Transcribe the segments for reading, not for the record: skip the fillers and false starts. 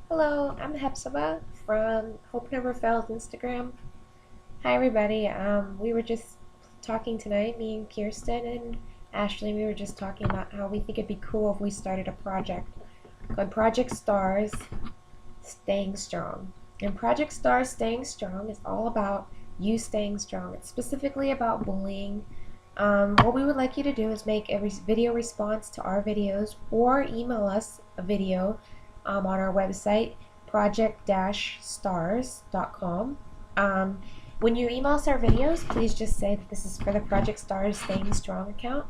Hello, I'm Hepzibah from Hope Never Fails Instagram. Hi everybody. We were just talking tonight, me and Kirsten and Ashley. We were just talking about how we think it'd be cool if we started a project called Project Stars Staying Strong. And Project Stars Staying Strong is all about you staying strong. It's specifically about bullying. What we would like you to do is make a video response to our videos or email us a video on our website, project-stars.com. When you email us our videos, please just say that this is for the Project Stars Staying Strong account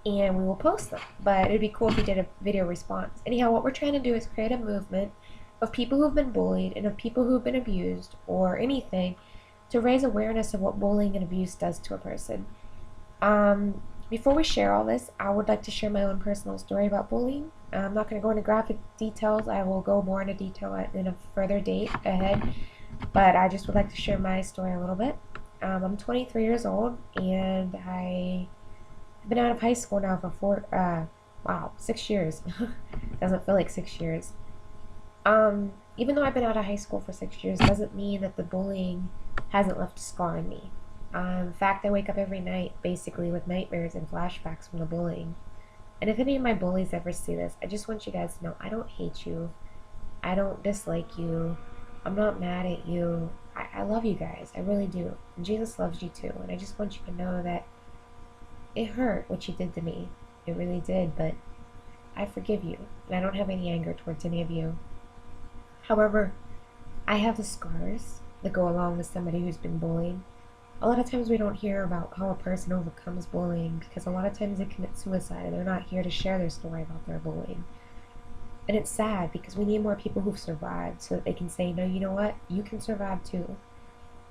and we will post them. But it would be cool if you did a video response. Anyhow, what we're trying to do is create a movement of people who have been bullied and of people who have been abused or anything to raise awareness of what bullying and abuse does to a person. Before we share all this, I would like to share my own personal story about bullying. I'm not going to go into graphic details. I will go more into detail in a further date ahead, but I just would like to share my story a little bit. I'm 23 years old, and I've been out of high school now for 6 years. Doesn't feel like 6 years. Even though I've been out of high school for 6 years, doesn't mean that the bullying hasn't left a scar on me. In fact, I wake up every night basically with nightmares and flashbacks from the bullying. And if any of my bullies ever see this, I just want you guys to know I don't hate you. I don't dislike you. I'm not mad at you. I love you guys. I really do. And Jesus loves you too. And I just want you to know that it hurt what you did to me. It really did. But I forgive you. And I don't have any anger towards any of you. However, I have the scars that go along with somebody who's been bullied. A lot of times we don't hear about how a person overcomes bullying because a lot of times they commit suicide and they're not here to share their story about their bullying. And it's sad because we need more people who've survived so that they can say, no, you know what? You can survive too.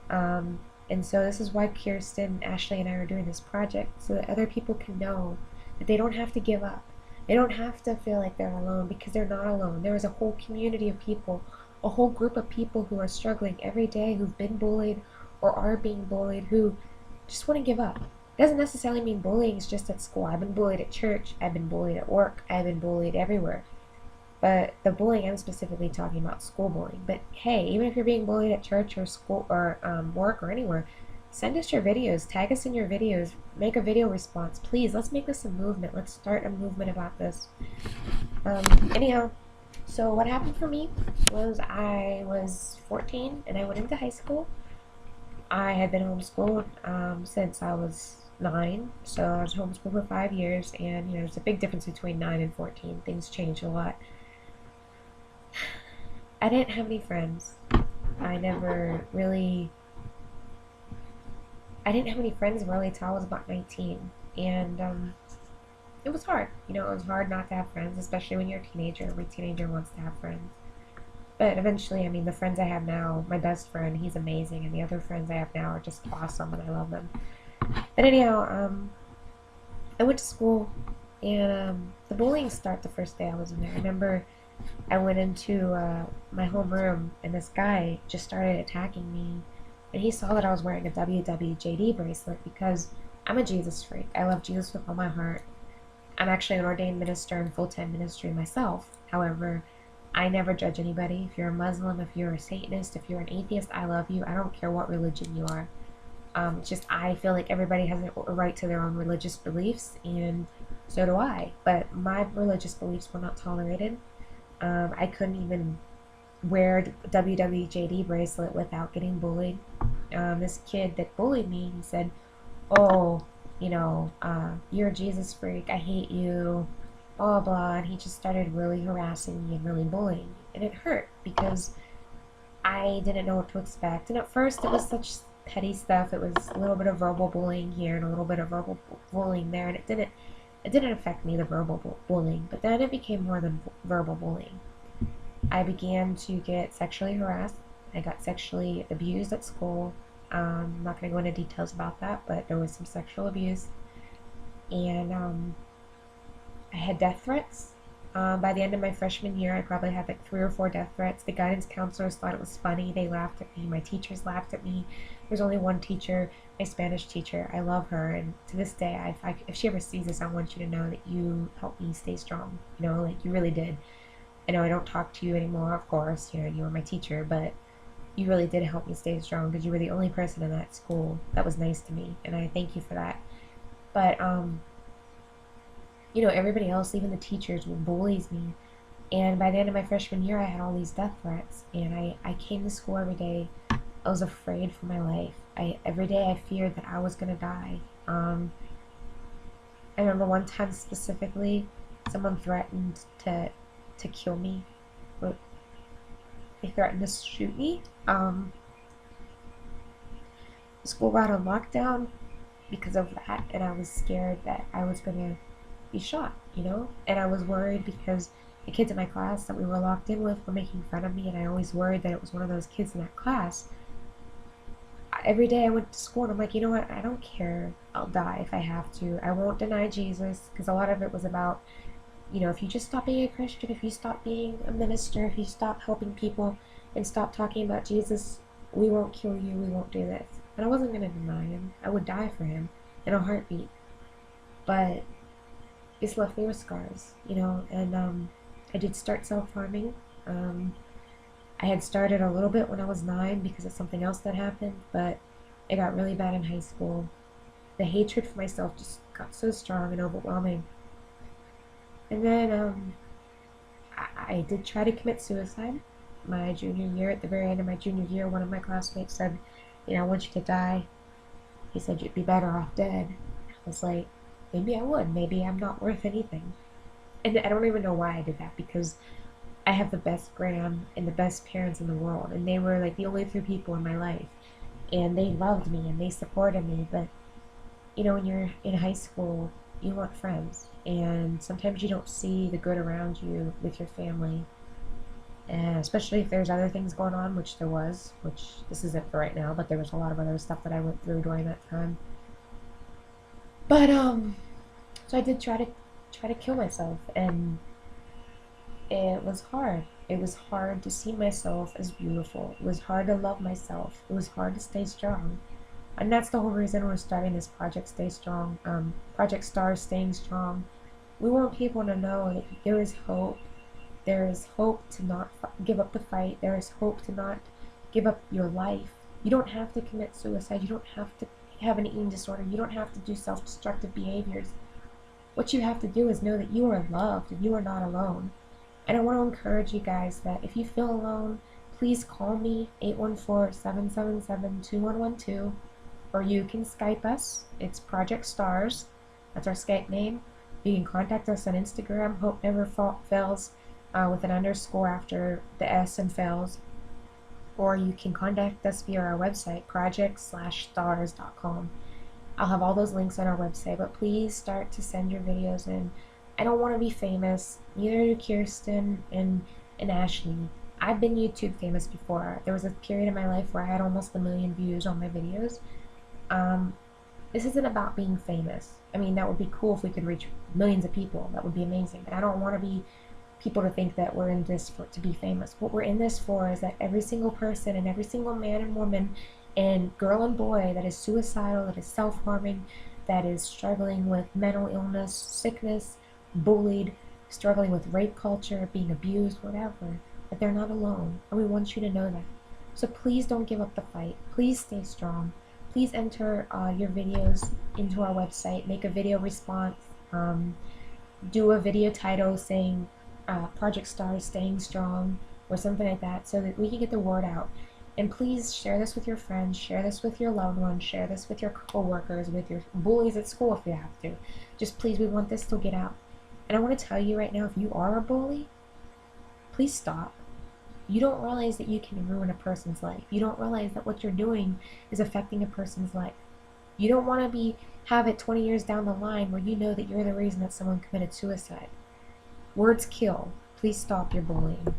And so this is why Kirsten, Ashley, and I are doing this project so that other people can know that they don't have to give up. They don't have to feel like they're alone because they're not alone. There is a whole community of people, a whole group of people who are struggling every day, who've been bullied or are being bullied, who just want to give up. It doesn't necessarily mean bullying is just at school. I've been bullied at church, I've been bullied at work, I've been bullied everywhere. But the bullying, I'm specifically talking about school bullying. But hey, even if you're being bullied at church or school or work or anywhere, send us your videos, tag us in your videos, make a video response. Please, let's make this a movement. Let's start a movement about this. Anyhow, so what happened for me was I was 14 and I went into high school. I had been homeschooled since I was 9, so I was homeschooled for 5 years, and there's a big difference between 9 and 14. Things change a lot. I didn't have any friends. I didn't have any friends really till I was about 19, and it was hard. It was hard not to have friends, especially when you're a teenager. Every teenager wants to have friends. But eventually, the friends I have now, my best friend, he's amazing, and the other friends I have now are just awesome, and I love them. But anyhow, I went to school, and the bullying started the first day I was in there. I remember I went into my homeroom, and this guy just started attacking me, and he saw that I was wearing a WWJD bracelet because I'm a Jesus freak. I love Jesus with all my heart. I'm actually an ordained minister in full-time ministry myself. However, I never judge anybody. If you're a Muslim, if you're a Satanist, if you're an atheist, I love you. I don't care what religion you are. It's just I feel like everybody has a right to their own religious beliefs, and so do I. But my religious beliefs were not tolerated. I couldn't even wear a WWJD bracelet without getting bullied. This kid that bullied me, he said, oh, you're a Jesus freak. I hate you. Blah blah, and he just started really harassing me and really bullying me, and it hurt because I didn't know what to expect. And at first it was such petty stuff. It was a little bit of verbal bullying here and a little bit of verbal bullying there, and it didn't affect me, the verbal bullying. But then it became more than verbal bullying. I began to get sexually harassed. I got sexually abused at school. I'm not going to go into details about that, but there was some sexual abuse, and I had death threats. By the end of my freshman year, I probably had like 3 or 4 death threats. The guidance counselors thought it was funny. They laughed at me. My teachers laughed at me. There's only one teacher, my Spanish teacher. I love her, and to this day, if she ever sees this, I want you to know that you helped me stay strong. Like you really did. I know I don't talk to you anymore, of course, you know, you were my teacher, but you really did help me stay strong because you were the only person in that school that was nice to me, and I thank you for that. But you know, everybody else, even the teachers, would bullies me. And by the end of my freshman year, I had all these death threats, and I came to school every day. I was afraid for my life. Every day I feared that I was gonna die. I remember one time specifically, someone threatened to kill me. They threatened to shoot me. The school got on lockdown because of that, and I was scared that I was gonna be shot, you know? And I was worried because the kids in my class that we were locked in with were making fun of me, and I always worried that it was one of those kids in that class. Every day I went to school and I'm like, you know what? I don't care. I'll die if I have to. I won't deny Jesus, because a lot of it was about, you know, if you just stop being a Christian, if you stop being a minister, if you stop helping people and stop talking about Jesus, we won't kill you, we won't do this. And I wasn't going to deny him. I would die for him in a heartbeat. But it's left me with scars, you know, and I did start self-harming. I had started a little bit when I was 9 because of something else that happened, but it got really bad in high school. The hatred for myself just got so strong and overwhelming. And then I did try to commit suicide my junior year. At the very end of my junior year, one of my classmates said, you know, I want you to die. He said, you'd be better off dead. I was like, maybe I would. Maybe I'm not worth anything. And I don't even know why I did that, because I have the best gram and the best parents in the world, and they were like the only 3 people in my life, and they loved me and they supported me. But you know, when you're in high school, you want friends, and sometimes you don't see the good around you with your family, and especially if there's other things going on, which there was, which this isn't for right now, but there was a lot of other stuff that I went through during that time. But so I did try to kill myself, and it was hard. It was hard to see myself as beautiful. It was hard to love myself. It was hard to stay strong. And that's the whole reason we're starting this Project Stay Strong, Project Stars Staying Strong. We want people to know that there is hope. There is hope to not give up the fight. There is hope to not give up your life. You don't have to commit suicide. You don't have to have an eating disorder. You don't have to do self-destructive behaviors. What you have to do is know that you are loved and you are not alone. And I want to encourage you guys that if you feel alone, please call me, 814-777-2112, or you can Skype us. It's Project Stars. That's our Skype name. You can contact us on Instagram, Hope Never Fails, with an underscore after the S and fails. Or you can contact us via our website, ProjectStarsStayingStrong.com. I'll have all those links on our website, but please start to send your videos in. I don't want to be famous, neither do Kirsten and Ashley. I've been YouTube famous before. There was a period in my life where I had almost 1 million views on my videos. This isn't about being famous. I mean, that would be cool if we could reach millions of people. That would be amazing. But I don't want to be people to think that we're in this to be famous. What we're in this for is that every single person and every single man and woman and girl and boy that is suicidal, that is self-harming, that is struggling with mental illness, sickness, bullied, struggling with rape culture, being abused, whatever, that they're not alone, and we want you to know that. So please don't give up the fight. Please stay strong. Please enter your videos into our website, make a video response, do a video title saying Project Stars Staying Strong or something like that, so that we can get the word out. And please share this with your friends, share this with your loved ones, share this with your co-workers, with your bullies at school if you have to. Just please, we want this to get out. And I want to tell you right now, if you are a bully, please stop. You don't realize that you can ruin a person's life. You don't realize that what you're doing is affecting a person's life. You don't want to have it 20 years down the line where you know that you're the reason that someone committed suicide. Words kill. Please stop your bullying.